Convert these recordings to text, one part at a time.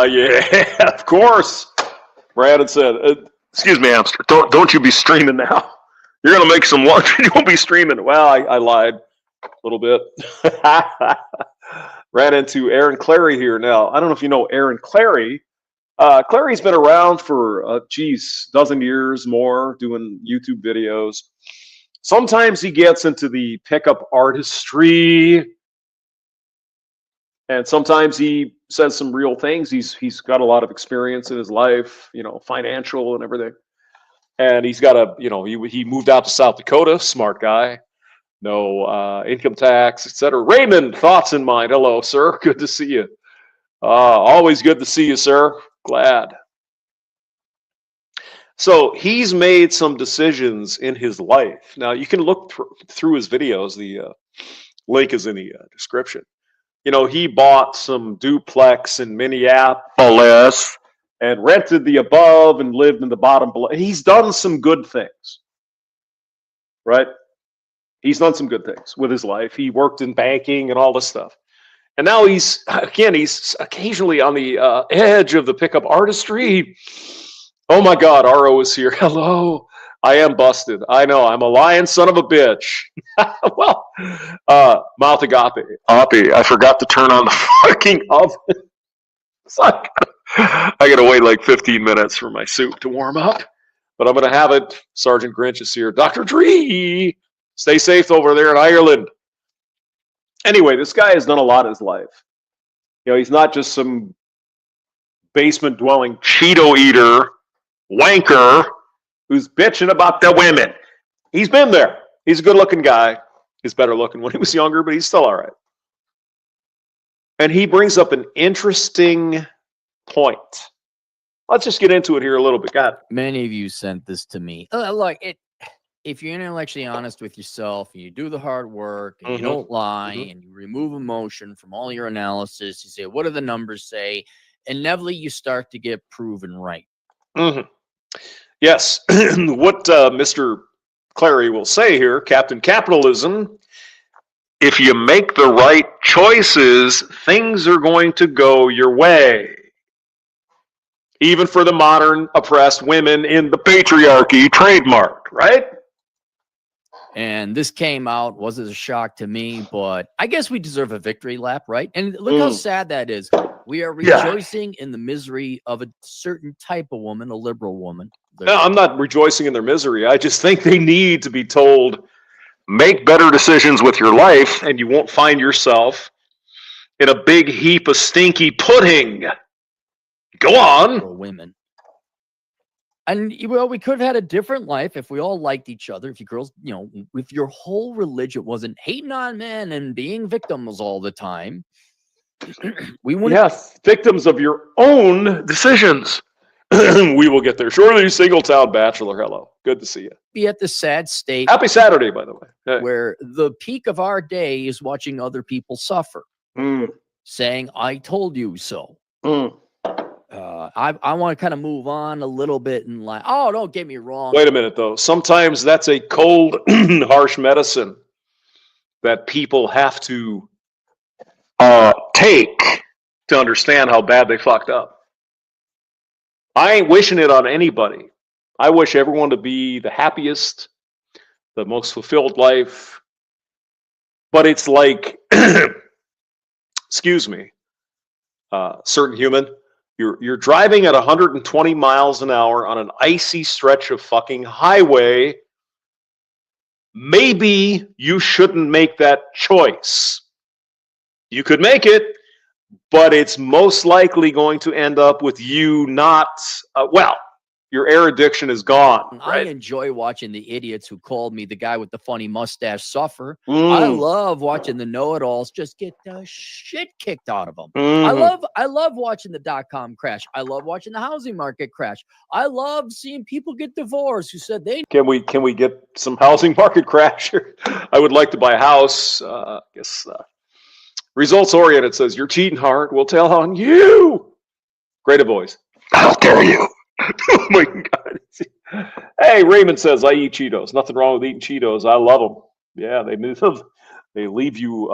Yeah, of course. Brandon said, excuse me, hamster, don't you be streaming now. You're going to make some lunch and you won't be streaming. Well, I lied a little bit. Ran into Aaron Clary here now. I don't know if you know Aaron Clary. Clary's been around for, dozen years more doing YouTube videos. Sometimes he gets into the pickup artistry, and sometimes he says some real things. He's got a lot of experience in his life, financial and everything. And he's got he moved out to South Dakota, smart guy, no income tax, etc. Raymond, thoughts in mind. Hello, sir. Good to see you. Always good to see you, sir. Glad. So he's made some decisions in his life. Now you can look through his videos. The link is in the description. He bought some duplex in Minneapolis and rented the above and lived in the bottom below. He's done some good things, right? He's done some good things with his life. He worked in banking and all this stuff. And now he's occasionally on the edge of the pickup artistry. Oh my God, RO is here. Hello. I am busted. I know. I'm a lying son of a bitch. Well, mouth agape. I forgot to turn on the fucking oven. So I gotta wait like 15 minutes for my soup to warm up. But I'm gonna have it. Sergeant Grinch is here. Dr. Dree, stay safe over there in Ireland. Anyway, this guy has done a lot in his life. He's not just some basement-dwelling Cheeto eater wanker who's bitching about the women. He's been there. He's a good-looking guy. He's better looking when he was younger, but he's still all right. And he brings up an interesting point. Let's just get into it here a little bit. God. Many of you sent this to me. Look, if you're intellectually honest with yourself, and you do the hard work, and you don't lie, and you remove emotion from all your analysis, you say, what do the numbers say? Inevitably, you start to get proven right. Yes. What Mr. Clary will say here, Captain Capitalism, if you make the right choices, things are going to go your way. Even for the modern oppressed women in the patriarchy trademark, right? And this came out, was a shock to me, but I guess we deserve a victory lap, right? And look how sad that is. We are rejoicing in the misery of a certain type of woman, a liberal woman. No, I'm not rejoicing in their misery. I just think they need to be told, make better decisions with your life, and you won't find yourself in a big heap of stinky pudding. Go on. For women. And, well, we could have had a different life if we all liked each other. If you girls, if your whole religion wasn't hating on men and being victims all the time. We wouldn't. Yes, victims of your own decisions. We will get there. Shortly, Singletown Bachelor. Hello. Good to see you. Be at the sad state. Happy Saturday, by the way. Hey. Where the peak of our day is watching other people suffer. Saying, I told you so. I want to kind of move on a little bit and like, oh, don't get me wrong. Wait a minute, though. Sometimes that's a cold, harsh medicine that people have to take to understand how bad they fucked up. I ain't wishing it on anybody. I wish everyone to be the happiest, the most fulfilled life. But it's like, excuse me, certain human, you're driving at 120 miles an hour on an icy stretch of fucking highway. Maybe you shouldn't make that choice. You could make it, but it's most likely going to end up with you not, your air addiction is gone. Right? I enjoy watching the idiots who called me the guy with the funny mustache suffer. I love watching the know-it-alls just get the shit kicked out of them. I love watching the .com crash. I love watching the housing market crash. I love seeing people get divorced who said they... Can we get some housing market crash here? I would like to buy a house. Results oriented says, you're cheating hard. We'll tell on you. Great a voice. How dare you? Oh my God. Hey, Raymond says, I eat Cheetos. Nothing wrong with eating Cheetos. I love them. Yeah, they move them. They leave you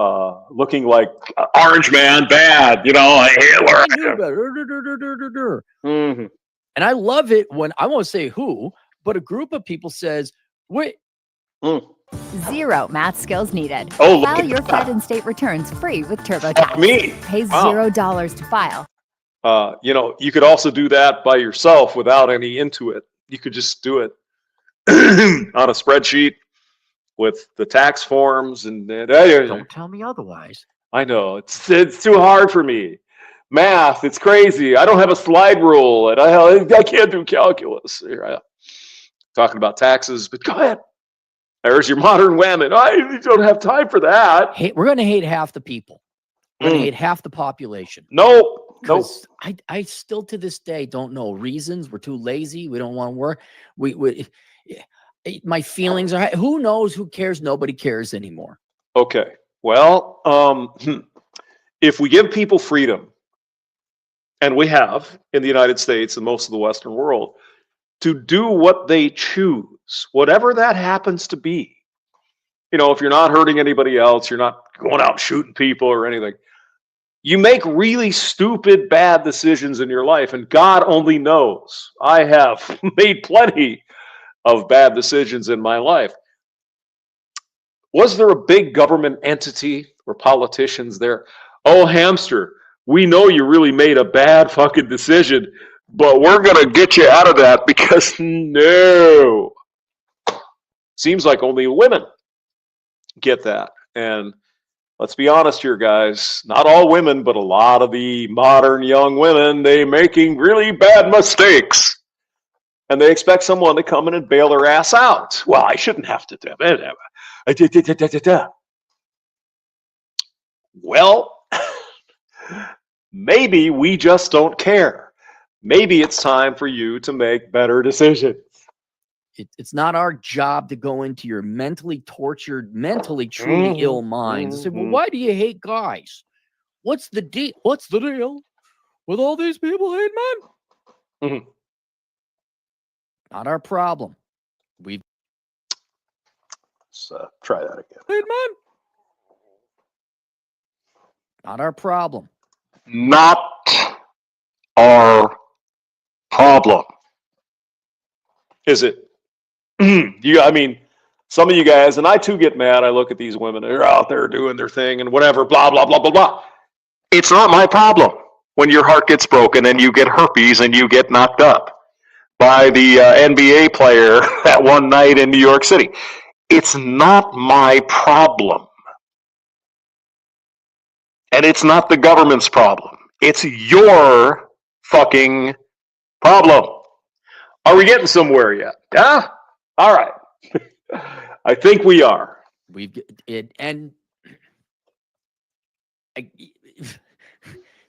looking like Orange Man bad, Hitler. I knew better. Mm-hmm. And I love it when, I won't say who, but a group of people says, wait. Zero math skills needed. Oh, file your Fed and state returns free with TurboTax. Fuck me. Pay $0 to file. You could also do that by yourself without any Intuit. You could just do it on a spreadsheet with the tax forms and Don't tell me otherwise. I know it's too hard for me. Math, it's crazy. I don't have a slide rule, and I can't do calculus. Talking about taxes, but go ahead. There's your modern women. I don't have time for that. Hey, we're going to hate half the people. We're going to hate half the population. Nope. I still to this day don't know reasons. We're too lazy. We don't want to work. My feelings are, who knows, who cares? Nobody cares anymore. Okay. Well, if we give people freedom, and we have in the United States and most of the Western world, to do what they choose, whatever that happens to be. If you're not hurting anybody else, you're not going out shooting people or anything. You make really stupid, bad decisions in your life, and God only knows. I have made plenty of bad decisions in my life. Was there a big government entity or politicians there? Oh, hamster, we know you really made a bad fucking decision, but we're going to get you out of that because no. Seems like only women get that. And let's be honest here, guys. Not all women, but a lot of the modern young women, they making really bad mistakes. And they expect someone to come in and bail their ass out. Well, I shouldn't have to do it. Well, maybe we just don't care. Maybe it's time for you to make better decisions. It's not our job to go into your mentally tortured, mentally truly ill minds and say, well, why do you hate guys? What's the deal? What's the deal with all these people hate men? Not our problem. Let's try that again. Hate men. Not our problem. Not our problem. Is it? Some of you guys, and I too get mad. I look at these women, they're out there doing their thing and whatever, blah, blah, blah, blah, blah. It's not my problem when your heart gets broken and you get herpes and you get knocked up by the NBA player that one night in New York City. It's not my problem. And it's not the government's problem. It's your fucking problem. Are we getting somewhere yet? Yeah? All right. I think we are. It's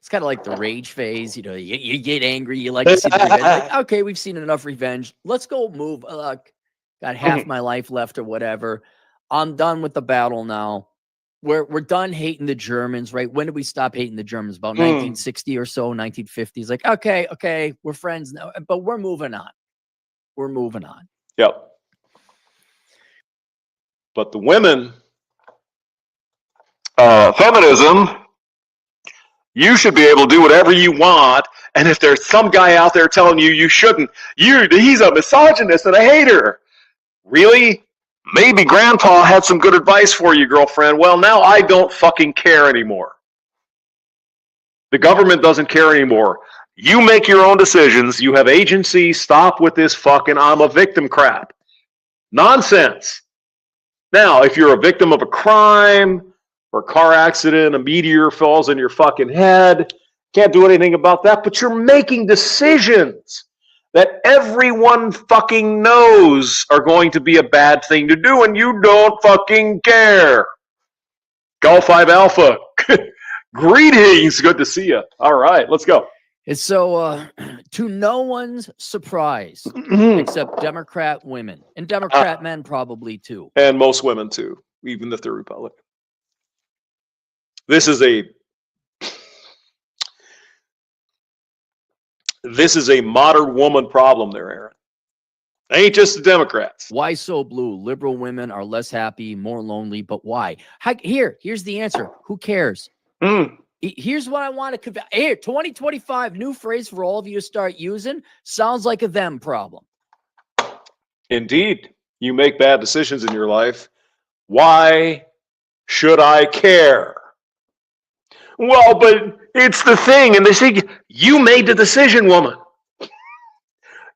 kind of like the rage phase. You get angry. You like to see the revenge. Like, okay, we've seen enough revenge. Let's go move. Got half my life left or whatever. I'm done with the battle now. We're done hating the Germans, right? When did we stop hating the Germans? About 1960 or so, 1950s. Like, okay, we're friends now, but we're moving on. We're moving on. Yep. But the women, feminism, you should be able to do whatever you want. And if there's some guy out there telling you you shouldn't, he's a misogynist and a hater. Really? Maybe grandpa had some good advice for you, girlfriend. Well, now I don't fucking care anymore. The government doesn't care anymore. You make your own decisions. You have agency. Stop with this fucking I'm a victim crap. Nonsense. Now, if you're a victim of a crime or a car accident, a meteor falls in your fucking head, can't do anything about that, but you're making decisions that everyone fucking knows are going to be a bad thing to do, and you don't fucking care. Golf 5 Alpha. Greetings. Good to see you. All right, let's go. And so, to no one's surprise, except Democrat women and Democrat men probably too. And most women too, even if they're Republican. This is a modern woman problem there, Aaron. Ain't just the Democrats. Why so blue? Liberal women are less happy, more lonely, but why? Here's the answer. Who cares? Here's what I want to convey. Here, 2025, new phrase for all of you to start using. Sounds like a them problem. Indeed. You make bad decisions in your life. Why should I care? Well, but it's the thing. And they say, you made the decision, woman.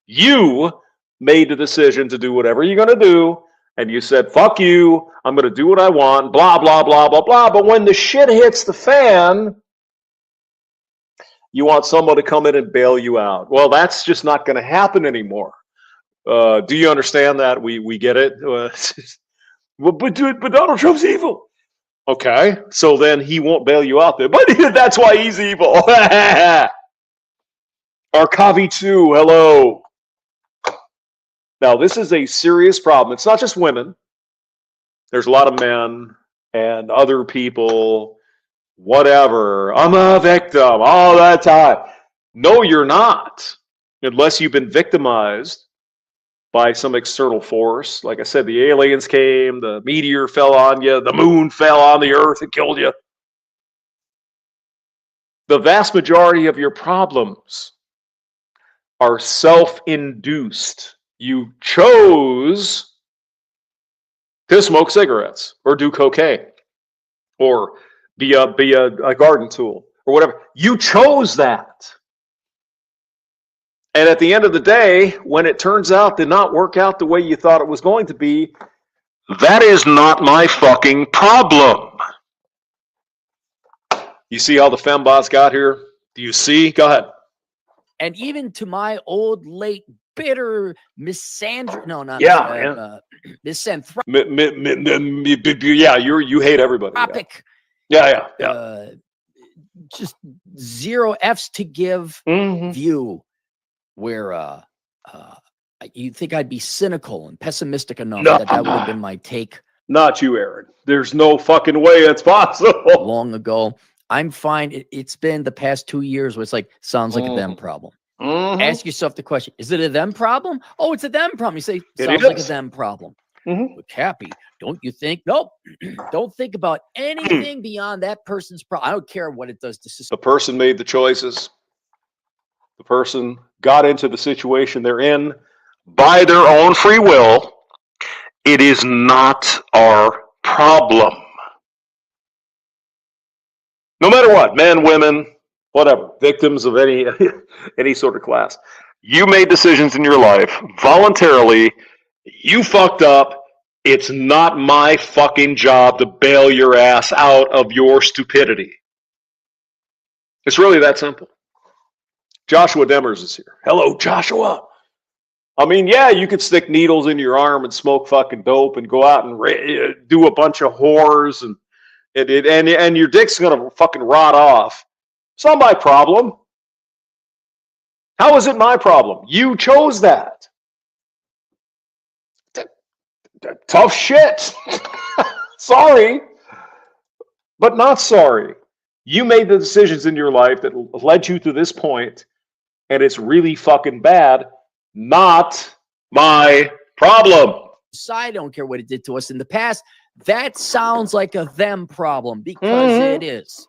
You made the decision to do whatever you're going to do. And you said, fuck you. I'm going to do what I want. Blah, blah, blah, blah, blah. But when the shit hits the fan, you want someone to come in and bail you out. Well, that's just not going to happen anymore. Do you understand that? We get it. But Donald Trump's evil. Okay, so then he won't bail you out there. But that's why he's evil. Arkavi2, hello. Now, this is a serious problem. It's not just women. There's a lot of men and other people, whatever. I'm a victim all the time. No, you're not. Unless you've been victimized by some external force. Like I said, the aliens came, the meteor fell on you, the moon fell on the earth and killed you. The vast majority of your problems are self-induced. You chose to smoke cigarettes or do cocaine or be a garden tool or whatever. You chose that. And at the end of the day, when it turns out to not work out the way you thought it was going to be, that is not my fucking problem. You see how the fembots got here? Do you see? Go ahead. And even to my old, late, bitter misandry, no, not misanthropic. Yeah, you hate everybody. Yeah. Just zero F's to give view. Where you think I'd be cynical and pessimistic enough that would have been my take. Not you, Aaron. There's no fucking way it's possible. Long ago. I'm fine. It's been the past 2 years where it's like, sounds like a them problem. Ask yourself the question, is it a them problem? Oh, it's a them problem. You say, sounds like a them problem. But Cappy, don't you think? Nope. Don't think about anything beyond that person's problem. I don't care what it does to society. The person made the choices. The person got into the situation they're in by their own free will. It is not our problem. No matter what, men, women, whatever, victims of any sort of class. You made decisions in your life voluntarily. You fucked up. It's not my fucking job to bail your ass out of your stupidity. It's really that simple. Joshua Demers is here. Hello, Joshua. I mean, yeah, you could stick needles in your arm and smoke fucking dope and go out and do a bunch of whores and your dick's gonna fucking rot off. It's not my problem. How is it my problem? You chose that. Tough shit. Sorry, but not sorry. You made the decisions in your life that led you to this point. And it's really fucking bad. Not my problem. I don't care what it did to us in the past. That sounds like a them problem because it is.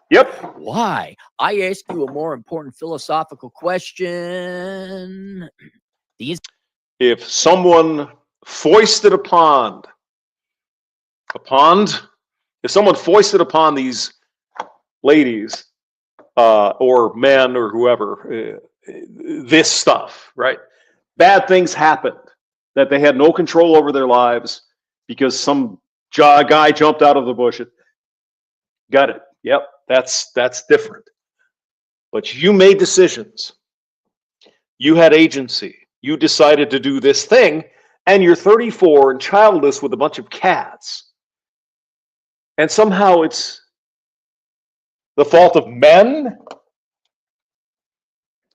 Yep. Why? I ask you a more important philosophical question. If someone foisted a pond, if someone foisted upon these ladies or men or whoever, this stuff, right? Bad things happened that they had no control over their lives because some guy jumped out of the bushes. Got it. Yep, that's different. But you made decisions. You had agency. You decided to do this thing, and you're 34 and childless with a bunch of cats. And somehow it's the fault of men?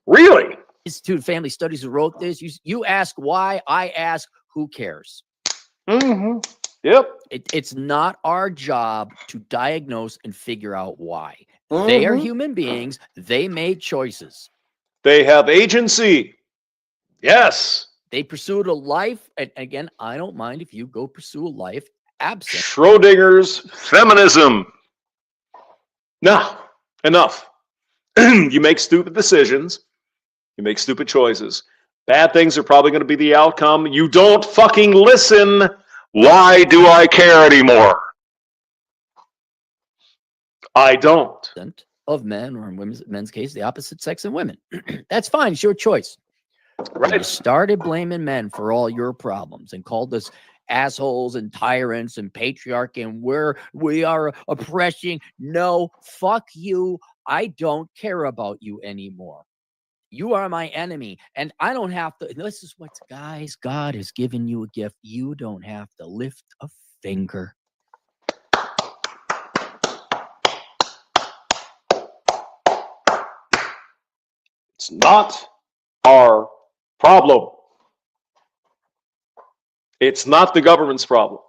Really? Institute of Family Studies who wrote this. You ask why, I ask who cares. Yep. It's not our job to diagnose and figure out why. They are human beings. They made choices. They have agency. Yes. They pursued a life, and again, I don't mind if you go pursue a life absent. Schrodinger's feminism. No, enough. You make stupid decisions. You make stupid choices. Bad things are probably going to be the outcome. You don't fucking listen. Why do I care anymore? I don't. Of men, or in men's case, the opposite sex and women. That's fine. It's your choice. Right. You started blaming men for all your problems and called us assholes and tyrants and patriarchy, and we are oppressing. No, fuck you. I don't care about you anymore. You are my enemy, and I don't have to. This is what, guys, God has given you a gift. You don't have to lift a finger. It's not our problem. It's not the government's problem.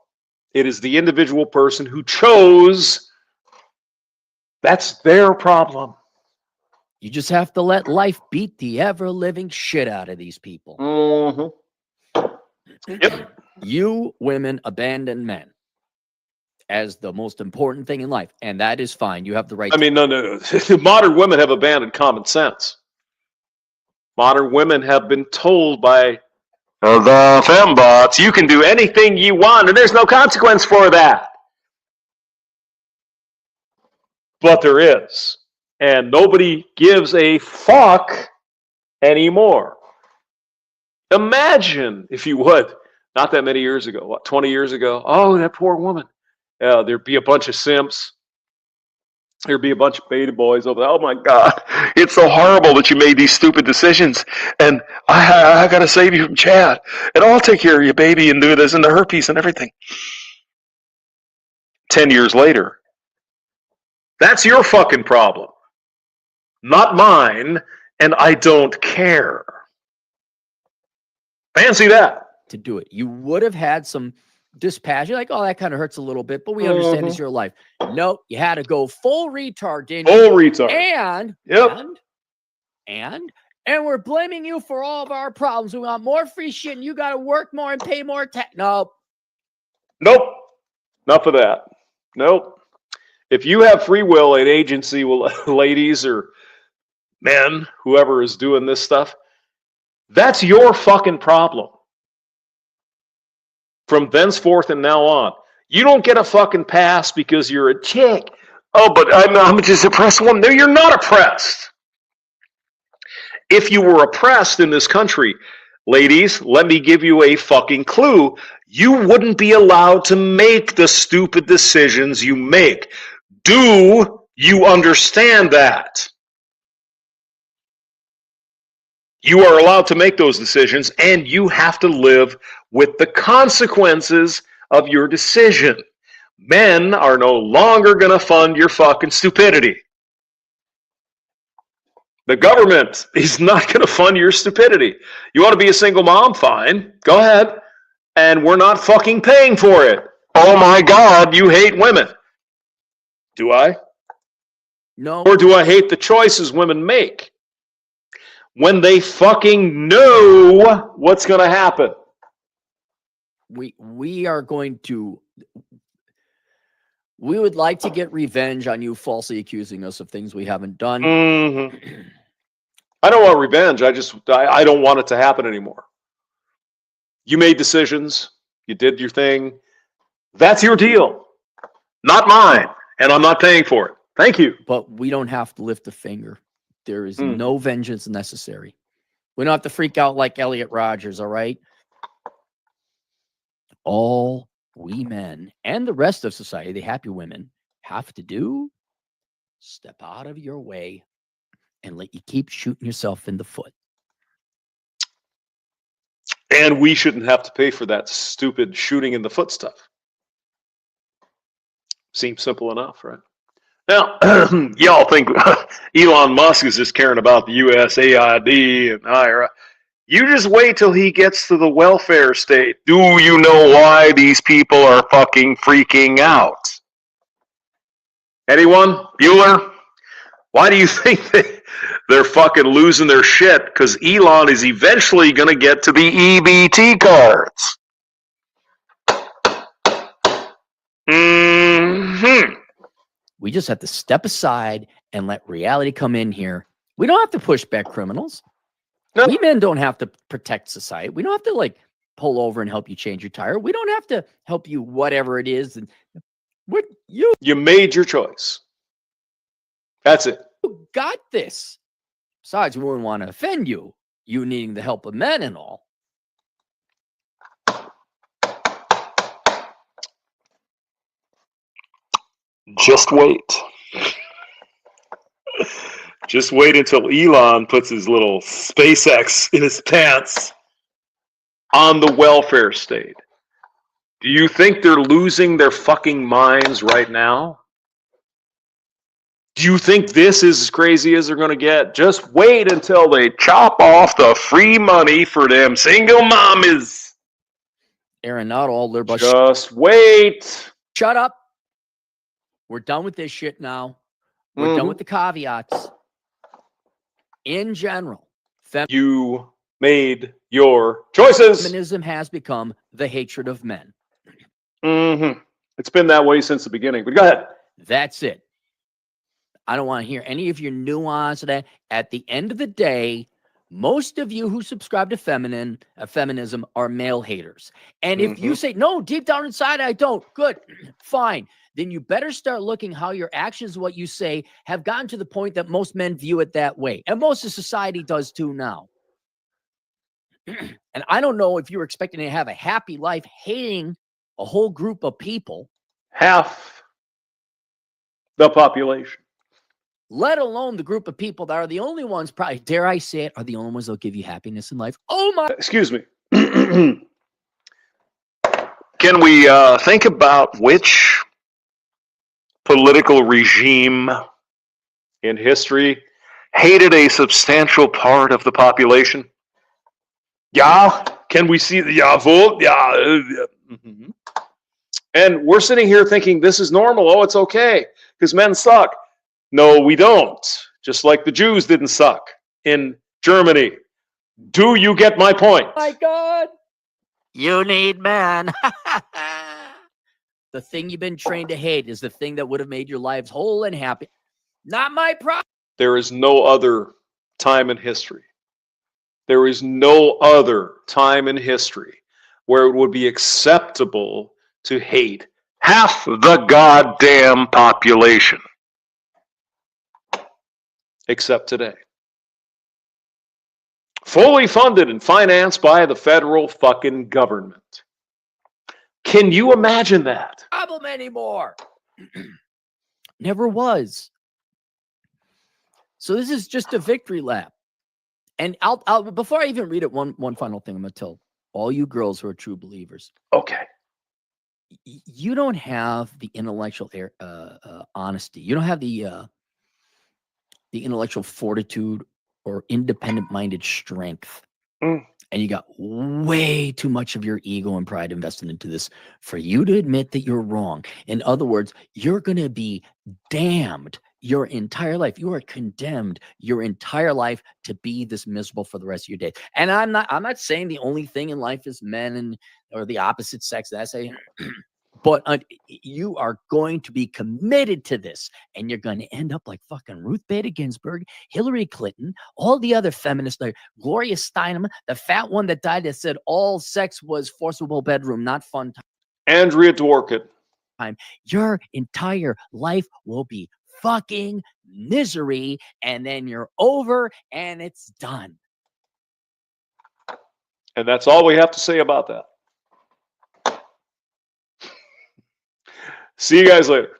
It is the individual person who chose. That's their problem. You just have to let life beat the ever-living shit out of these people. Mm-hmm. Yep. You women abandon men as the most important thing in life, and that is fine. You have the right. I mean, no. Modern women have abandoned common sense. Modern women have been told by the fembots, you can do anything you want, and there's no consequence for that. But there is. And nobody gives a fuck anymore. Imagine, if you would, not that many years ago, 20 years ago, oh, that poor woman. There'd be a bunch of simps. There'd be a bunch of beta boys over there. Oh, my God. It's so horrible that you made these stupid decisions. And I got to save you from Chad. And I'll take care of your baby and do this and the herpes and everything. 10 years later, that's your fucking problem. Not mine, and I don't care. Fancy that. To do it. You would have had some dispassion, like, oh, that kind of hurts a little bit, but we understand it's your life. No, you had to go full retard, didn't you? Full retard. And we're blaming you for all of our problems. We want more free shit, and you got to work more and pay more tax. Nope. Enough of that. Nope. If you have free will, an agency will, ladies or men, whoever is doing this stuff, that's your fucking problem. From thenceforth and now on. You don't get a fucking pass because you're a chick. Oh, but I'm just oppressed woman. No, you're not oppressed. If you were oppressed in this country, ladies, let me give you a fucking clue. You wouldn't be allowed to make the stupid decisions you make. Do you understand that? You are allowed to make those decisions, and you have to live with the consequences of your decision. Men are no longer going to fund your fucking stupidity. The government is not going to fund your stupidity. You want to be a single mom? Fine. Go ahead. And we're not fucking paying for it. Oh my God, you hate women. Do I? No. Or do I hate the choices women make? When they fucking know what's going to happen. We are going to. We would like to get revenge on you falsely accusing us of things we haven't done. Mm-hmm. I don't want revenge. I don't want it to happen anymore. You made decisions. You did your thing. That's your deal. Not mine. And I'm not paying for it. Thank you. But we don't have to lift a finger. There is no vengeance necessary. We don't have to freak out like Elliot Rodgers, all right? All we men and the rest of society, the happy women, have to do, step out of your way and let you keep shooting yourself in the foot. And we shouldn't have to pay for that stupid shooting in the foot stuff. Seems simple enough, right? Now, y'all think Elon Musk is just caring about the USAID and IRA. You just wait till he gets to the welfare state. Do you know why these people are fucking freaking out? Anyone? Bueller? Why do you think that they're fucking losing their shit because Elon is eventually going to get to the EBT cards. Mm-hmm. We just have to step aside and let reality come in here. We don't have to push back criminals. No. We men don't have to protect society. We don't have to like pull over and help you change your tire. We don't have to help you whatever it is. And what you made your choice. That's it. got this. Besides, we wouldn't want to offend you. You needing the help of men and all. Just wait. Just wait until Elon puts his little SpaceX in his pants on the welfare state. Do you think they're losing their fucking minds right now? Do you think this is as crazy as they're going to get? Just wait until they chop off the free money for them single mommies. Aaron, not all liberal. Just wait. Shut up. We're done with this shit now. We're done with the caveats. In general, you made your choices. Feminism has become the hatred of men. It's been that way since the beginning, but go ahead. That's it. I don't want to hear any of your nuance of that. At the end of the day, most of you who subscribe to feminism are male haters. And if you say, no, deep down inside, I don't, good, fine. Then you better start looking how your actions, what you say, have gotten to the point that most men view it that way. And most of society does too now. And I don't know if you're expecting to have a happy life hating a whole group of people. Half the population. Let alone the group of people that are the only ones, probably, dare I say it, are the only ones that'll give you happiness in life. Oh my. Excuse me. Can we think about which political regime in history hated a substantial part of the population? Yeah. Can we see the vote? Yeah. And we're sitting here thinking this is normal. Oh, it's okay because men suck. No, we don't. Just like the Jews didn't suck in Germany. Do you get my point? Oh my God. You need men. The thing you've been trained to hate is the thing that would have made your lives whole and happy. Not my problem. There is no other time in history. There is no other time in history where it would be acceptable to hate half the goddamn population. Except today. Fully funded and financed by the federal fucking government. Can you imagine that? Problem anymore. Never was. So this is just a victory lap. And I'll before I even read it, one final thing I'm gonna tell all you girls who are true believers. Okay. You don't have the intellectual honesty. You don't have the intellectual fortitude or independent-minded strength. And you got way too much of your ego and pride invested into this for you to admit that you're wrong. In other words, you're going to be damned your entire life. You are condemned your entire life to be this miserable for the rest of your days. And I'm not saying the only thing in life is men or the opposite sex. That's a but you are going to be committed to this, and you're going to end up like fucking Ruth Bader Ginsburg, Hillary Clinton, all the other feminists, like Gloria Steinem, the fat one that died that said all sex was forcible bedroom, not fun time. Andrea Dworkin. Your entire life will be fucking misery, and then you're over, and it's done. And that's all we have to say about that. See you guys later.